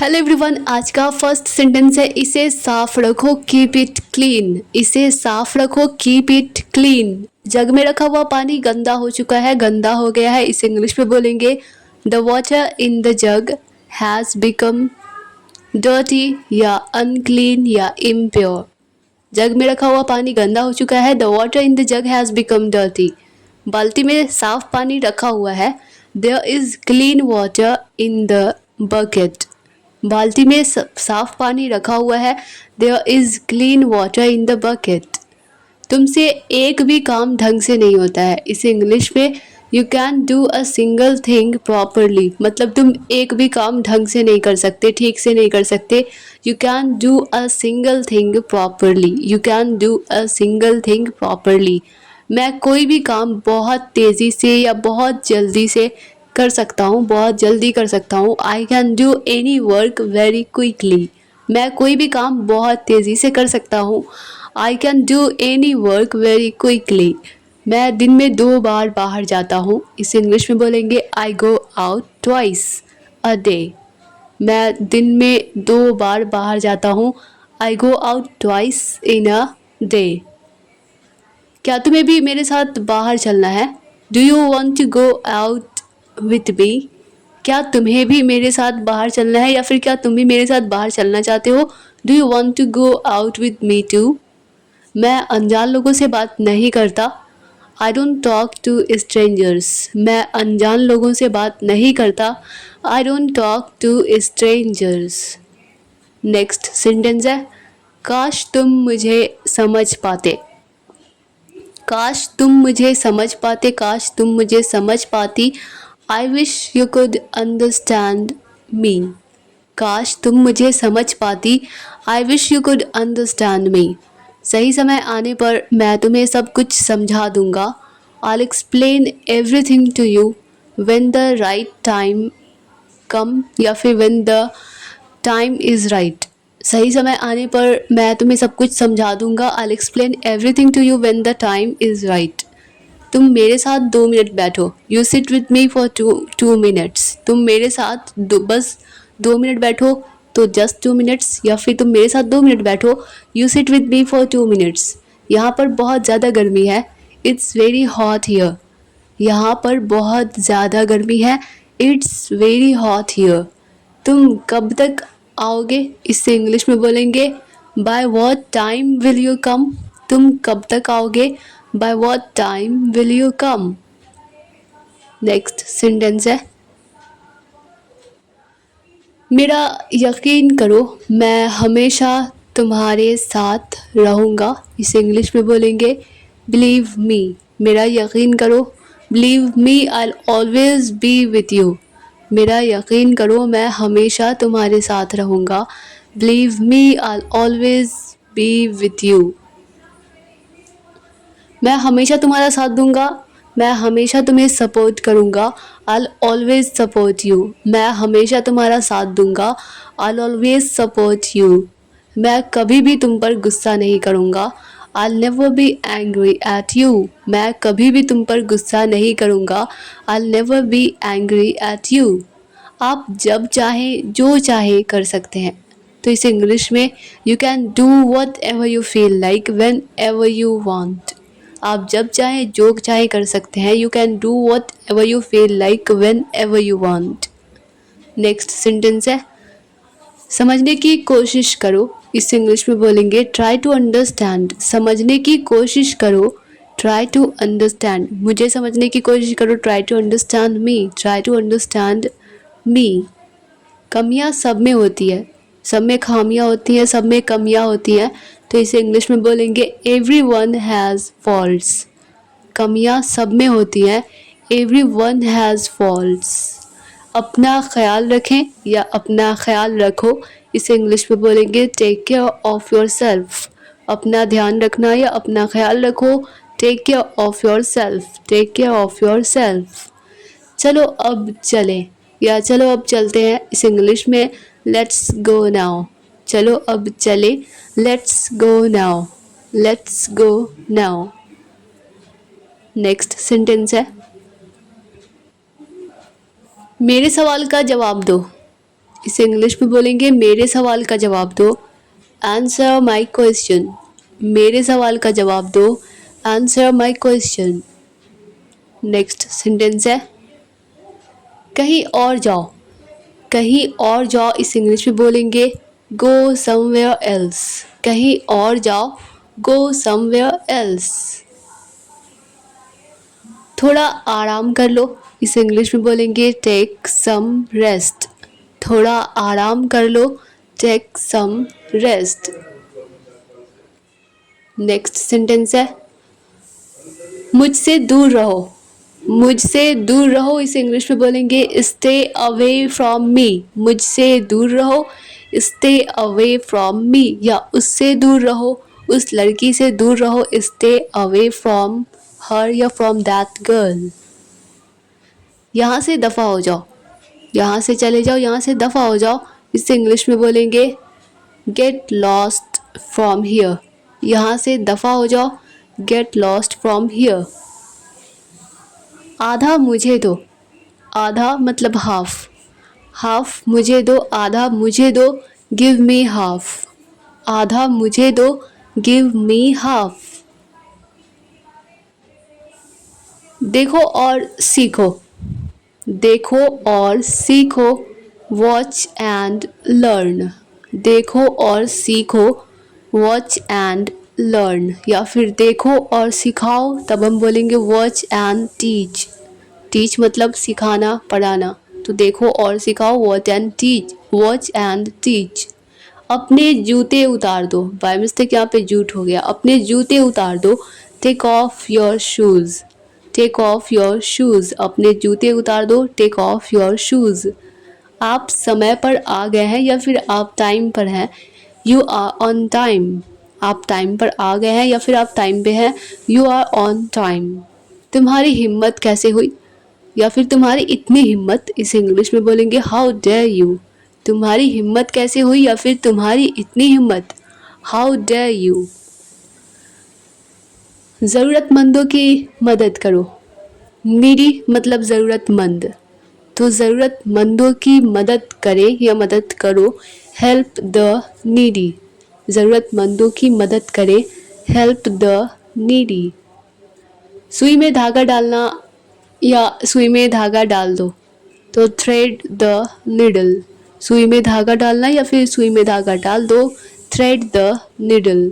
Hello everyone, आज का first sentence है इसे साफ रखो, कीप इट क्लीन। इसे साफ रखो, कीप इट क्लीन। जग में रखा हुआ पानी गंदा हो चुका है, गंदा हो गया है। इसे इंग्लिश में बोलेंगे the water in the jug has become dirty या अनक्लीन या इम्प्योर। जग में रखा हुआ पानी गंदा हो चुका है। The water in the jug has become dirty. बाल्टी में साफ पानी रखा हुआ है। There is clean water in the bucket. बाल्टी में साफ पानी रखा हुआ है। There is clean water in the bucket. तुमसे एक भी काम ढंग से नहीं होता है। इसे इंग्लिश में you can do a single thing properly. मतलब तुम एक भी काम ढंग से नहीं कर सकते, ठीक से नहीं कर सकते। You can do a single thing properly. You can do a single thing properly. मैं कोई भी काम बहुत तेज़ी से या बहुत जल्दी से कर सकता हूँ, बहुत जल्दी कर सकता हूँ। I can do any work very quickly. मैं कोई भी काम बहुत तेज़ी से कर सकता हूँ। I can do any work very quickly. मैं दिन में 2 बार बाहर जाता हूँ। इसे इंग्लिश में बोलेंगे I go out twice a day. मैं दिन में 2 बार बाहर जाता हूँ। I go out twice in a day. क्या तुम्हें भी मेरे साथ बाहर चलना है? Do you want to go out with me? क्या तुम्हें भी मेरे साथ बाहर चलना है या फिर क्या तुम भी मेरे साथ बाहर चलना चाहते हो? Do you want to go out with me too? मैं अनजान लोगों से बात नहीं करता। I don't talk to strangers. मैं अनजान लोगों से बात नहीं करता। I don't talk to strangers. Next sentence है काश तुम मुझे समझ पाते। काश तुम मुझे समझ पाते, काश तुम मुझे समझ पाती। I wish you could understand me. काश तुम मुझे समझ पाती। I wish you could understand me. सही समय आने पर मैं तुम्हें सब कुछ समझा दूंगा। I'll explain everything to you when the right time come या फिर when the time is right। सही समय आने पर मैं तुम्हें सब कुछ समझा दूंगा। I'll explain everything to you when the time is right। तुम मेरे साथ 2 मिनट बैठो। You sit with me for two minutes। तुम मेरे साथ बस 2 मिनट बैठो तो जस्ट 2 मिनट्स, या फिर तुम मेरे साथ 2 मिनट बैठो। You sit with me for 2 minutes। यहाँ पर बहुत ज़्यादा गर्मी है। It's very hot here। यहाँ पर बहुत ज़्यादा गर्मी है। It's very hot here। तुम कब तक आओगे? इससे इंग्लिश में बोलेंगे by what time will you come. तुम कब तक आओगे? By what time will you come. Next sentence है मेरा यकीन करो, मैं हमेशा तुम्हारे साथ रहूँगा। इसे इंग्लिश में बोलेंगे बिलीव मी। मेरा यकीन करो, believe me I always be with you. मेरा यकीन करो, मैं हमेशा तुम्हारे साथ रहूँगा। Believe me I always be with you. मैं हमेशा तुम्हारा साथ दूंगा। मैं हमेशा तुम्हें सपोर्ट करूँगा। I'll always support you। मैं हमेशा तुम्हारा साथ दूंगा। I'll always support you। मैं कभी भी तुम पर गुस्सा नहीं करूँगा। I'll never be angry at you। मैं कभी भी तुम पर गुस्सा नहीं करूँगा। I'll never be angry at you। आप जब चाहें जो चाहे कर सकते हैं। तो इसे इंग्लिश में you can do what ever you feel like when ever you want. आप जब चाहें जो चाहे कर सकते हैं। You can do what ever you feel like when ever you want. Next sentence है समझने की कोशिश करो। इसे इंग्लिश में बोलेंगे ट्राई टू अंडरस्टैंड। समझने की कोशिश करो, ट्राई टू अंडरस्टैंड। मुझे समझने की कोशिश करो, try to understand me. Try to understand me. कमियां सब में होती है, सब में खामियां होती हैं, सब में कमियां होती हैं। तो इसे इंग्लिश में बोलेंगे एवरीवन हैज़ फॉल्ट्स। कमियां सब में होती हैं। Everyone has faults. अपना ख्याल रखें या अपना ख्याल रखो। इसे इंग्लिश में बोलेंगे take care of yourself. अपना ध्यान रखना या अपना ख्याल रखो। Take care of yourself. Take care of yourself. चलो अब चलें या चलो अब चलते हैं। इस इंग्लिश में लेट्स गो नाउ। चलो अब चले, let's go now. Let's go now. Next sentence है मेरे सवाल का जवाब दो। इसे इंग्लिश में बोलेंगे मेरे सवाल का जवाब दो, आंसर माई क्वेश्चन। मेरे सवाल का जवाब दो, answer my question. Next sentence है कहीं और जाओ। कहीं और जाओ इस इंग्लिश में बोलेंगे गो समवेयर एल्स। कहीं और जाओ, गो समवेयर एल्स। थोड़ा आराम कर लो इस इंग्लिश में बोलेंगे टेक सम रेस्ट। थोड़ा आराम कर लो, take some rest. Next sentence है मुझसे दूर रहो। मुझसे दूर रहो इस इंग्लिश में बोलेंगे स्टे अवे फ्रॉम मी। मुझसे दूर रहो, स्टे अवे फ्रॉम मी। या उससे दूर रहो, उस लड़की से दूर रहो, स्टे अवे फ्रॉम हर या फ्रॉम दैट गर्ल। यहाँ से दफ़ा हो जाओ, यहाँ से चले जाओ, यहाँ से दफ़ा हो जाओ। इसे इंग्लिश में बोलेंगे गेट लॉस्ट फ्रॉम हियर। यहाँ से दफ़ा हो जाओ, गेट लॉस्ट फ्रॉम हियर। आधा मुझे दो। आधा मतलब हाफ। हाफ मुझे दो, आधा मुझे दो, गिव मी हाफ। आधा मुझे दो, गिव मी हाफ। देखो और सीखो। देखो और सीखो, वॉच एंड लर्न। देखो और सीखो, वॉच एंड लर्न। या फिर देखो और सिखाओ, तब हम बोलेंगे वॉच एंड टीच। टीच मतलब सिखाना, पढ़ाना। तो देखो और सिखाओ, watch and teach. Watch and teach. अपने जूते उतार दो। बाय मिस्टेक यहाँ पे जूट हो गया। अपने जूते उतार दो, take off your shoes. Take off your shoes. अपने जूते उतार दो, टेक ऑफ योर शूज़। आप समय पर आ गए हैं या फिर आप टाइम पर हैं, यू आर ऑन टाइम। आप टाइम पर आ गए हैं या फिर आप टाइम पे हैं, यू आर ऑन टाइम। तुम्हारी हिम्मत कैसे हुई या फिर तुम्हारी इतनी हिम्मत, इसे इंग्लिश में बोलेंगे हाउ डेयर यू। तुम्हारी हिम्मत कैसे हुई या फिर तुम्हारी इतनी हिम्मत, हाउ डेयर यू। ज़रूरतमंदों की मदद करो। नीडी मतलब ज़रूरतमंद। तो ज़रूरतमंदों की मदद करें या मदद करो, हेल्प द नीडी। ज़रूरतमंदों की मदद करें, हेल्प द नीडी। सुई में धागा डालना या सुई में धागा डाल दो, तो थ्रेड द निडल। सुई में धागा डालना या फिर सुई में धागा डाल दो, थ्रेड द निडल।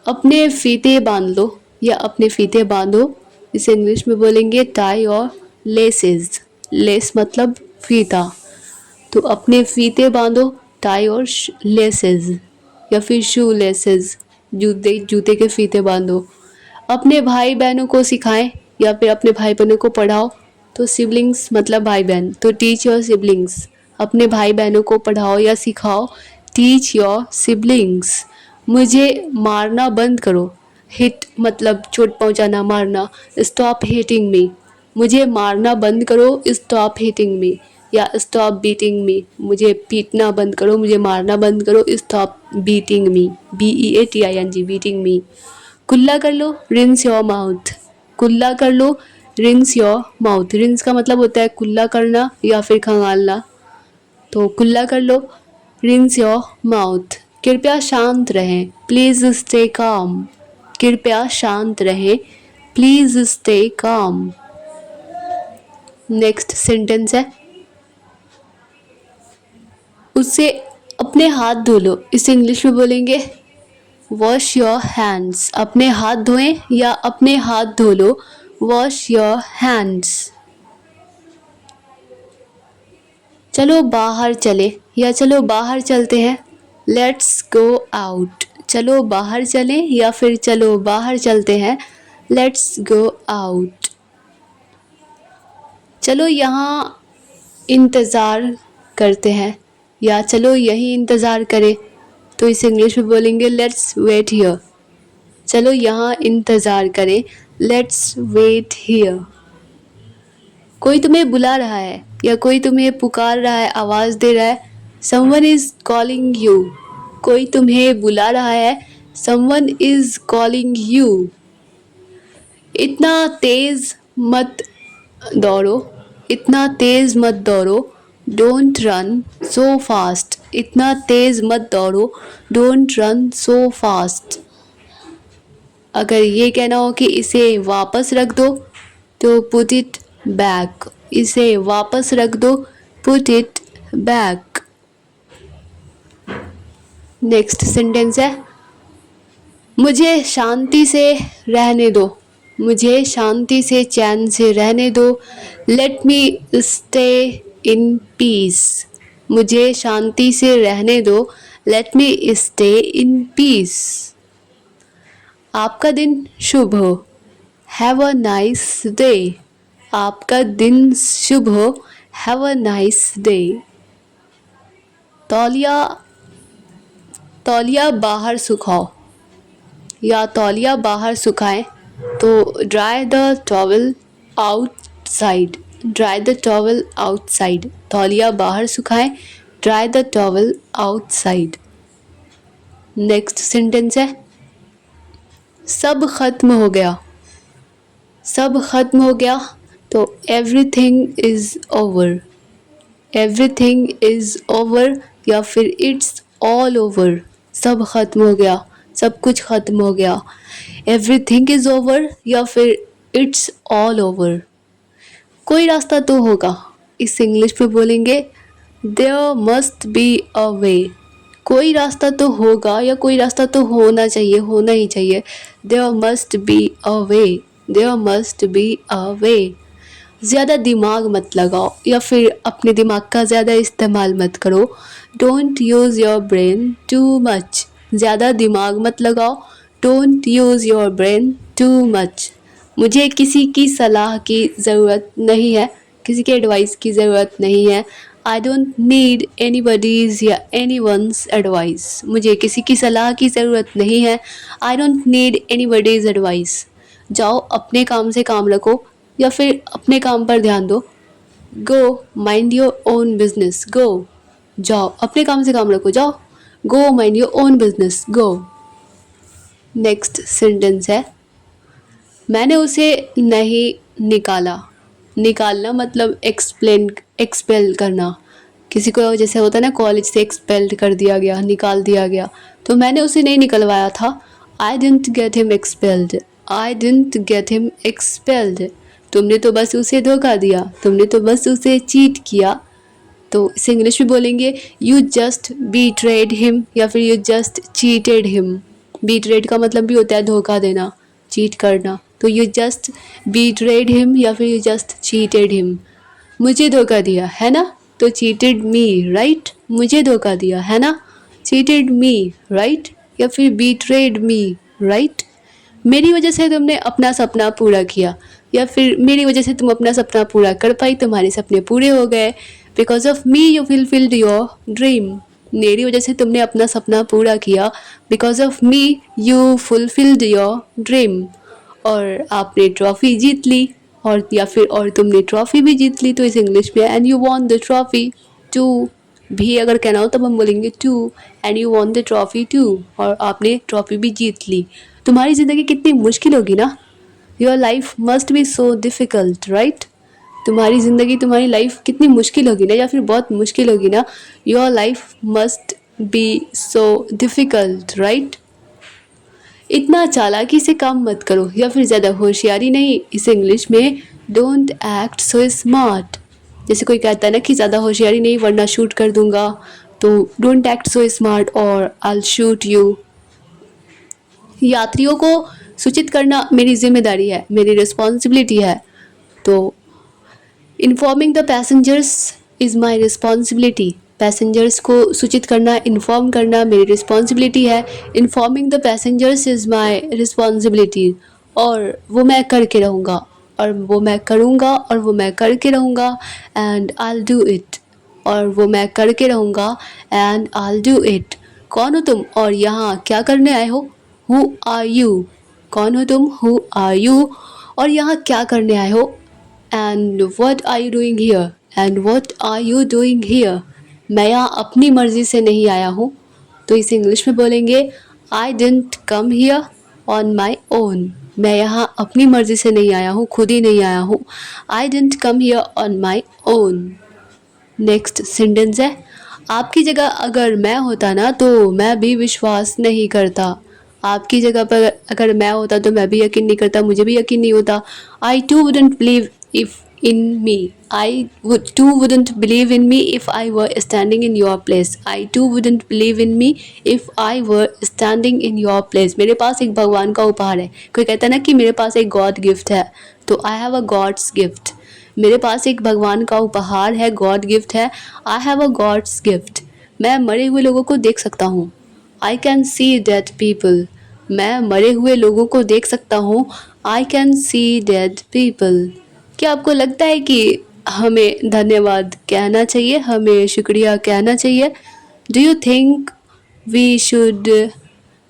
अपने फीते बांध लो या अपने फीते बांधो, इसे इंग्लिश में बोलेंगे टाई और लेसेस। लेस मतलब फीता। तो अपने फीते बांधो, टाई और लेसेस या फिर शू लेसेस, जूते जूते के फीते बांधो। अपने भाई बहनों को सिखाएं या फिर अपने भाई बहनों को पढ़ाओ, तो सिबलिंग्स मतलब भाई बहन। तो टीच योर सिबलिंग्स। अपने भाई बहनों को पढ़ाओ या सिखाओ, टीच योर सिबलिंग्स। मुझे मारना बंद करो। हिट मतलब चोट पहुंचाना, मारना। Stop hitting me. मुझे मारना बंद करो, स्टॉप हिटिंग मी। या स्टॉप बीटिंग मी। मुझे पीटना बंद करो, मुझे मारना बंद करो, स्टॉप बीटिंग मी। BEATING बीटिंग मी। कुल्ला कर लो, रिंस योर माउथ। कुल्ला कर लो, रिंस योर माउथ। रिंस का मतलब होता है कुल्ला करना या फिर खंगालना। तो कुल्ला कर लो, रिंस योर माउथ। कृपया शांत रहें, प्लीज स्टे काम। कृपया शांत रहें, please stay calm. Next sentence है उससे अपने हाथ धो लो, इसे इंग्लिश में बोलेंगे वॉश योर हैंड्स। अपने हाथ धोएं या अपने हाथ धो लो, वॉश योर हैंड्स। चलो बाहर चले या चलो बाहर चलते हैं, लेट्स गो आउट। चलो बाहर चलें या फिर चलो बाहर चलते हैं, लेट्स गो आउट। चलो यहाँ इंतज़ार करते हैं या चलो यहीं इंतज़ार करें, तो इसे इंग्लिश में बोलेंगे लेट्स वेट हियर। चलो यहाँ इंतज़ार करें, लेट्स वेट हियर। कोई तुम्हें बुला रहा है या कोई तुम्हें पुकार रहा है, आवाज़ दे रहा है, समवन इज़ कॉलिंग यू। कोई तुम्हें बुला रहा है, समवन इज़ कॉलिंग यू। इतना तेज़ मत दौड़ो, इतना तेज़ मत दौड़ो, डोंट रन सो फास्ट, इतना तेज मत दौड़ो, डोंट रन सो फास्ट। अगर ये कहना हो कि इसे वापस रख दो तो पुट इट बैक, इसे वापस रख दो, put it back. Next sentence है मुझे शांति से रहने दो, मुझे शांति से चैन से रहने दो, let me stay in peace, मुझे शांति से रहने दो, let me stay in peace. आपका दिन शुभ हो, हैव अ नाइस डे, आपका दिन शुभ हो, हैव अ नाइस डे। तौलिया तौलिया बाहर सुखाओ या तौलिया बाहर सुखाएं तो dry the towel outside, dry the towel outside, तौलिया बाहर सुखाएं, dry the towel outside. Next sentence है सब खत्म हो गया, सब खत्म हो गया तो everything is over, everything is over या फिर इट्स ऑल ओवर, सब खत्म हो गया, सब कुछ खत्म हो गया, एवरीथिंग इज ओवर या फिर इट्स ऑल ओवर। कोई रास्ता तो होगा, इस इंग्लिश में बोलेंगे देयर मस्ट बी अ वे, कोई रास्ता तो होगा या कोई रास्ता तो होना चाहिए, होना ही चाहिए। There must be a way, there must be a way. ज़्यादा दिमाग मत लगाओ या फिर अपने दिमाग का ज़्यादा इस्तेमाल मत करो, don't use your brain too much, ज़्यादा दिमाग मत लगाओ, don't use your brain too much. मुझे किसी की सलाह की ज़रूरत नहीं है, किसी के एडवाइस की ज़रूरत नहीं है, आई डोंट नीड एनीबडीज़ या एनीवन्स एडवाइस, मुझे किसी की सलाह की ज़रूरत नहीं है, आई डोंट नीड एनीबडीज़ एडवाइस। जाओ अपने काम से काम रखो या फिर अपने काम पर ध्यान दो, go mind your own business, go, जाओ अपने काम से काम रखो, जाओ, go mind your own business, go. Next sentence है मैंने उसे नहीं निकाला, निकालना मतलब एक्सप्लेन, एक्सपेल करना, किसी को जैसे होता है ना कॉलेज से एक्सपेल्ड कर दिया गया, निकाल दिया गया, तो मैंने उसे नहीं निकलवाया था, I didn't get him expelled, I didn't get him expelled. तुमने तो बस उसे धोखा दिया, तुमने तो बस उसे चीट किया, तो इसे इंग्लिश में बोलेंगे यू जस्ट बीट्रेड हिम या फिर यू जस्ट चीटेड हिम। बीट्रेड का मतलब भी होता है धोखा देना, चीट करना, तो यू जस्ट बीट्रेड हिम या फिर यू जस्ट चीटेड हिम। मुझे धोखा दिया है ना, तो चीटेड मी, राइट, मुझे धोखा दिया है ना, चीटेड मी, राइट, या फिर बीट्रेड मी, राइट। मेरी वजह से तुमने अपना सपना पूरा किया या फिर मेरी वजह से तुम अपना सपना पूरा कर पाई, तुम्हारे सपने पूरे हो गए, because of me you fulfilled your dream, मेरी वजह से तुमने अपना सपना पूरा किया, because of me you fulfilled your dream. और आपने ट्रॉफी जीत ली, और या फिर और तुमने ट्रॉफी भी जीत ली, तो इस इंग्लिश में and you won the trophy too भी अगर कहना हो तब हम बोलेंगे too, and you won the trophy too, और आपने ट्रॉफी भी जीत ली। तुम्हारी ज़िंदगी कितनी मुश्किल होगी ना, your life must be so difficult, right, तुम्हारी ज़िंदगी, तुम्हारी लाइफ कितनी मुश्किल होगी ना, या फिर बहुत मुश्किल होगी ना, your life must be so difficult, right. इतना चालाकी से काम मत करो या फिर ज़्यादा होशियारी नहीं, इस इंग्लिश में डोंट एक्ट सो स्मार्ट। जैसे कोई कहता है ना कि ज़्यादा होशियारी नहीं वरना शूट कर दूंगा, तो डोंट एक्ट सो स्मार्ट और आई शूट यू। यात्रियों को सूचित करना मेरी जिम्मेदारी है, मेरी रिस्पॉन्सिबिलिटी है, तो informing the passengers is my responsibility, passengers को सूचित करना, इन्फॉर्म करना मेरी रिस्पॉन्सिबिलिटी है, informing the passengers is my responsibility. और वो मैं करके रहूँगा, और वो मैं करूँगा, और वो मैं करके रहूँगा, एंड आई डू इट, और वो मैं करके रहूँगा, एंड आई डू इट। कौन हो तुम और यहाँ क्या करने आए हो, हु आर यू, कौन हो तुम, हु आर यू, और यहाँ क्या करने आए हो, and what are you doing here, and what are you doing here. मैं यहाँ अपनी मर्ज़ी से नहीं आया हूँ, तो इसे इंग्लिश में बोलेंगे I didn't come here on my own, मैं यहाँ अपनी मर्ज़ी से नहीं आया हूँ, खुद ही नहीं आया हूँ, I didn't come here on my own. Next sentence है, आपकी जगह अगर मैं होता ना तो मैं भी विश्वास नहीं करता। आपकी जगह पर अगर मैं होता तो मैं भी यकीन नहीं करता, मुझे भी यकीन नहीं होता। I too wouldn't believe if in me, I too wouldn't believe in me if I were standing in your place. I too wouldn't believe in me if I were standing in your place. मेरे पास एक भगवान का उपहार है। कोई कहता है ना कि मेरे पास एक गॉड गिफ्ट है, तो I have a god's gift. मेरे पास एक भगवान का उपहार है, गॉड गिफ्ट है। I have a god's gift. मैं मरे हुए लोगों को देख सकता हूँ। I can see dead people. मैं मरे हुए लोगों को देख सकता हूँ। I can see dead people. क्या आपको लगता है कि हमें धन्यवाद कहना चाहिए, हमें शुक्रिया कहना चाहिए? Do you think we should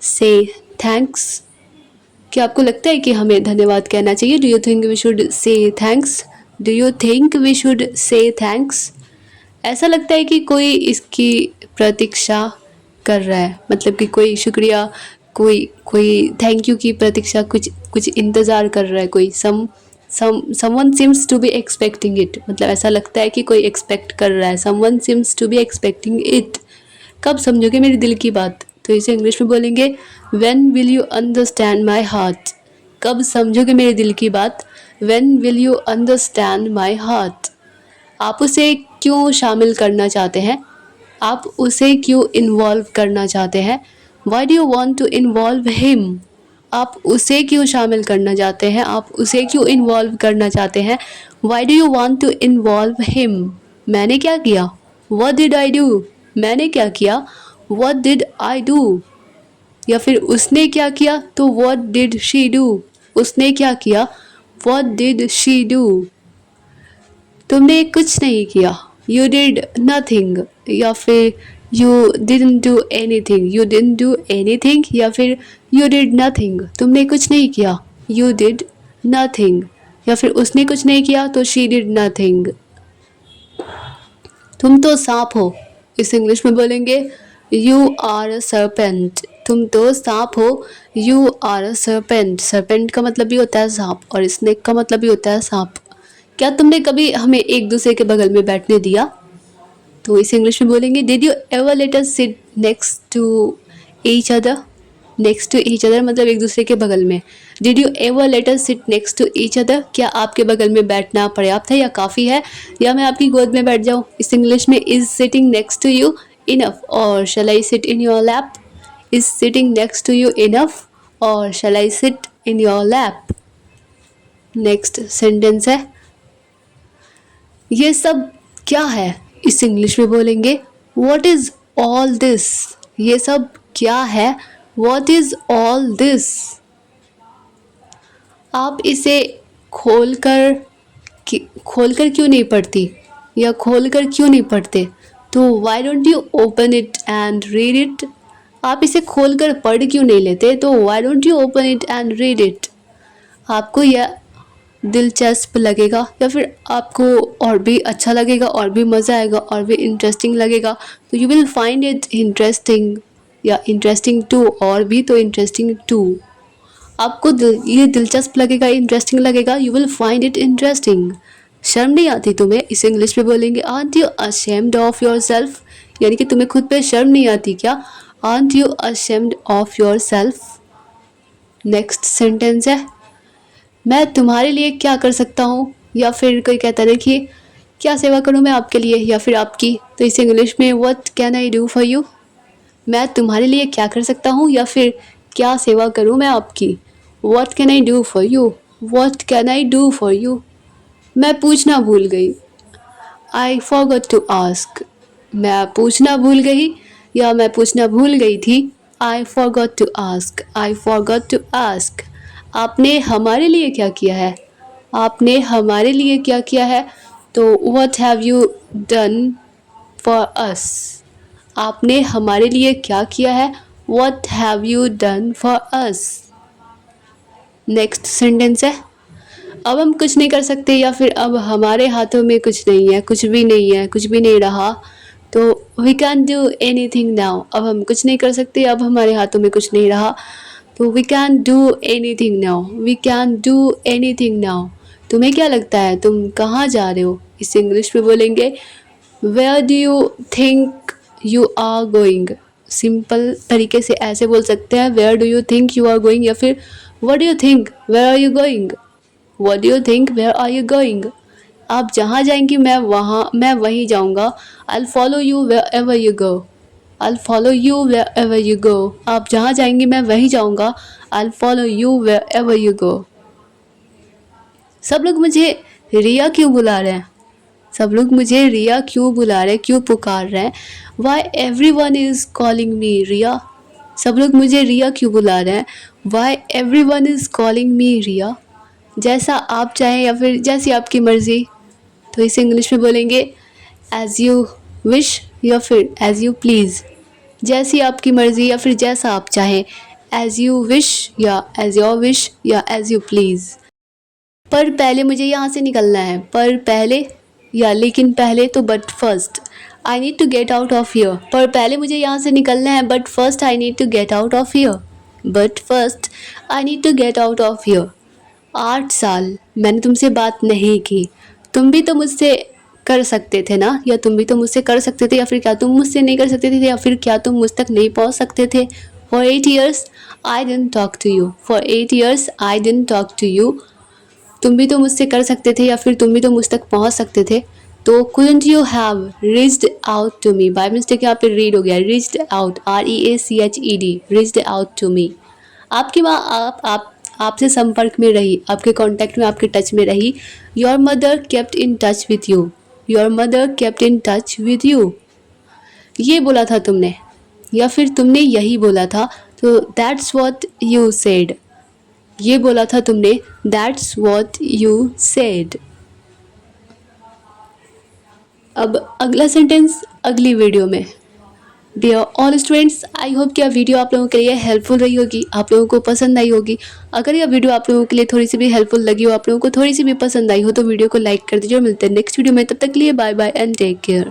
say thanks? क्या आपको लगता है कि हमें धन्यवाद कहना चाहिए? Do you think we should say thanks? Do you think we should say thanks? ऐसा लगता है कि कोई इसकी प्रतीक्षा कर रहा है, मतलब कि कोई शुक्रिया, कोई कोई थैंक यू की प्रतीक्षा, कुछ कुछ इंतज़ार कर रहा है कोई। Someone seems to be expecting it, मतलब ऐसा लगता है कि कोई एक्सपेक्ट कर रहा है। Someone seems to be expecting it. कब समझोगे मेरे दिल की बात? तो इसे इंग्लिश में बोलेंगे, when will you understand my heart? कब समझोगे मेरे दिल की बात? When will you understand my heart? आप उसे क्यों शामिल करना चाहते हैं? आप उसे क्यों इन्वॉल्व करना चाहते हैं? Why do you want to involve him? आप उसे क्यों शामिल करना चाहते हैं? आप उसे क्यों इन्वॉल्व करना चाहते हैं? Why do you want to involve him? मैंने क्या किया? What did I do? मैंने क्या किया? What did I do? या फिर उसने क्या किया? तो वट डिड शी डू? उसने क्या किया? What did she do? तुमने कुछ नहीं किया, यू डिड नथिंग। या फिर you didn't do anything, you didn't do anything. या फिर यू डिड नथिंग, तुमने कुछ नहीं किया, यू डिड नथिंग। या फिर उसने कुछ नहीं किया तो शी डिड नथिंग। तुम तो सांप हो, इस इंग्लिश में बोलेंगे, यू आर अ सर्पेंट। तुम तो सांप हो, you are a serpent. Serpent का मतलब भी होता है सांप, और स्नेक का मतलब भी होता है सांप। क्या तुमने कभी हमें एक दूसरे के बगल में बैठने दिया? तो इसे इंग्लिश में बोलेंगे, did you ever let us sit next to each other? Next to each other मतलब एक दूसरे के बगल में। Did you ever let us sit next to each other? क्या आपके बगल में बैठना पर्याप्त है या काफ़ी है, या मैं आपकी गोद में बैठ जाऊँ? इस इंग्लिश में, is sitting next to you enough or shall I sit in your lap? Is sitting next to you enough or shall I sit in your lap? Next sentence है, ये सब क्या है? इस इंग्लिश में बोलेंगे, व्हाट इज ऑल दिस? ये सब क्या है? What is all this? आप इसे खोलकर खोलकर क्यों नहीं पढ़ती, या खोलकर क्यों नहीं पढ़ते? तो why don't you open it and read it? आप इसे खोलकर पढ़ क्यों नहीं लेते? तो why don't you open it and read it? आपको यह दिलचस्प लगेगा, या फिर आपको और भी अच्छा लगेगा, और भी मज़ा आएगा, और भी इंटरेस्टिंग लगेगा। तो you will find it interesting, या इंटरेस्टिंग टू, और भी तो इंटरेस्टिंग टू। आपको ये दिलचस्प लगेगा, इंटरेस्टिंग लगेगा, you will find it interesting. शर्म नहीं आती तुम्हें? इस इंग्लिश में बोलेंगे, aren't you ashamed of your self? यानी कि तुम्हें खुद पे शर्म नहीं आती क्या? Aren't you ashamed of your self? Next sentence है, मैं तुम्हारे लिए क्या कर सकता हूँ? या फिर कोई कहता है, देखिए, क्या सेवा करूँ मैं आपके लिए या फिर आपकी? तो इसे इंग्लिश में, what can I do for you? मैं तुम्हारे लिए क्या कर सकता हूँ, या फिर क्या सेवा करूँ मैं आपकी? What can I do for you? What can I do for you? मैं पूछना भूल गई, आई फॉरगॉट टू आस्क। मैं पूछना भूल गई, या मैं पूछना भूल गई थी। I forgot to ask, I forgot to ask. आपने हमारे लिए क्या किया है? आपने हमारे लिए क्या किया है? तो what have you done for us? आपने हमारे लिए क्या किया है? What have you done for us? Next sentence है, अब हम कुछ नहीं कर सकते, या फिर अब हमारे हाथों में कुछ नहीं है, कुछ भी नहीं है, कुछ भी नहीं रहा। तो we can do anything now. अब हम कुछ नहीं कर सकते, अब हमारे हाथों में कुछ नहीं रहा। तो we can do anything now, we can do anything now. तुम्हें क्या लगता है, तुम कहाँ जा रहे हो? इस इंग्लिश में बोलेंगे, where do you think you are going. Simple तरीके से ऐसे बोल सकते हैं, where do you think you are going, या फिर what do you think where are you going, what do you think where are you going. आप जहाँ जाएंगी मैं वहीं जाऊँगा। I follow you wherever you go, I follow you wherever you go. आप जहाँ जाएंगी मैं वहीं जाऊँगा। I follow you wherever you go. सब लोग मुझे रिया क्यों बुला रहे हैं, सब लोग मुझे रिया क्यों बुला रहे हैं, क्यों पुकार रहे हैं। Why everyone is calling me Riya. सब लोग मुझे रिया क्यों बुला रहे हैं। Why everyone is calling me Riya. जैसा आप चाहें या फिर जैसी आपकी मर्ज़ी, तो इसे इंग्लिश में बोलेंगे एज़ यू विश या फिर एज़ यू प्लीज़। जैसी आपकी मर्ज़ी या फिर जैसा आप चाहें, एज़ यू विश या एज़ योर विश या एज़ यू प्लीज़। पर पहले मुझे यहाँ से निकलना है, पर पहले या लेकिन पहले, तो but first I need to get out of here. पर पहले मुझे यहाँ से निकलना है, but first I need to get out of here, but first I need to get out of here. 8 साल मैंने तुमसे बात नहीं की, तुम भी तो मुझसे कर सकते थे ना, या तुम भी तो मुझसे कर सकते थे, या फिर क्या तुम मुझसे नहीं कर सकते थे, या फिर क्या तुम मुझ तक नहीं पहुँच सकते थे। For 8 years I didn't talk to you, for 8 years I didn't talk to you. तुम भी तो मुझसे कर सकते थे, या फिर तुम भी तो मुझ तक पहुंच सकते थे। तो couldn't you have reached out to me, by mistake यहाँ पे रीड हो गया, reached out, REACHED, reached out to me। आपकी माँ आप आपसे संपर्क में रही, आपके कांटेक्ट में, आपके टच में रही। Your mother kept in touch with you, your mother kept in touch with you। ये बोला था तुमने, या फिर तुमने यही बोला था, तो that's what you said। ये बोला था तुमने, दैट्स वॉट यू सेड। अब अगला सेंटेंस अगली वीडियो में। Dear all students, I hope कि यह वीडियो आप लोगों के लिए हेल्पफुल रही होगी, आप लोगों को पसंद आई होगी। अगर यह वीडियो आप लोगों के लिए थोड़ी सी भी हेल्पफुल लगी हो, आप लोगों को थोड़ी सी भी पसंद आई हो, तो वीडियो को लाइक कर दीजिए। और मिलते हैं नेक्स्ट वीडियो में, तब तक के लिए bye bye and take care.